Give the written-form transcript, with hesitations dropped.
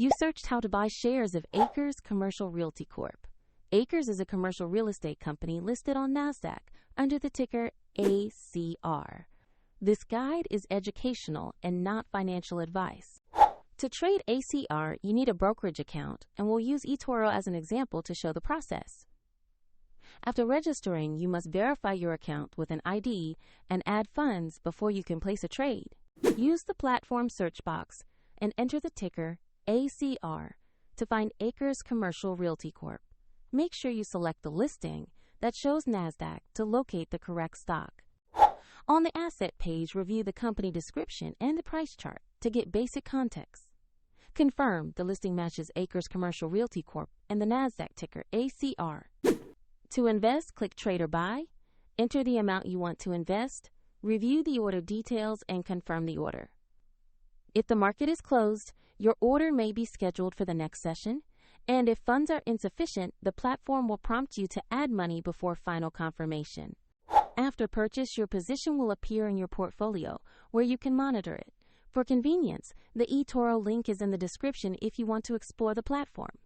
You searched how to buy shares of ACRES Commercial Realty Corp. ACRES is a commercial real estate company listed on NASDAQ under the ticker ACR. This guide is educational and not financial advice. To trade ACR, you need a brokerage account, and we'll use eToro as an example to show the process. After registering, you must verify your account with an ID and add funds before you can place a trade. Use the platform search box and enter the ticker ACR to find ACRES Commercial Realty Corp. Make sure you select the listing that shows NASDAQ to locate the correct stock. On the asset page, review the company description and the price chart to get basic context. Confirm the listing matches ACRES Commercial Realty Corp and the NASDAQ ticker ACR. To invest, click Trade or Buy. Enter the amount you want to invest. Review the order details and confirm the order. If the market is closed, your order may be scheduled for the next session, and if funds are insufficient, the platform will prompt you to add money before final confirmation. After purchase, your position will appear in your portfolio, where you can monitor it. For convenience, the eToro link is in the description if you want to explore the platform.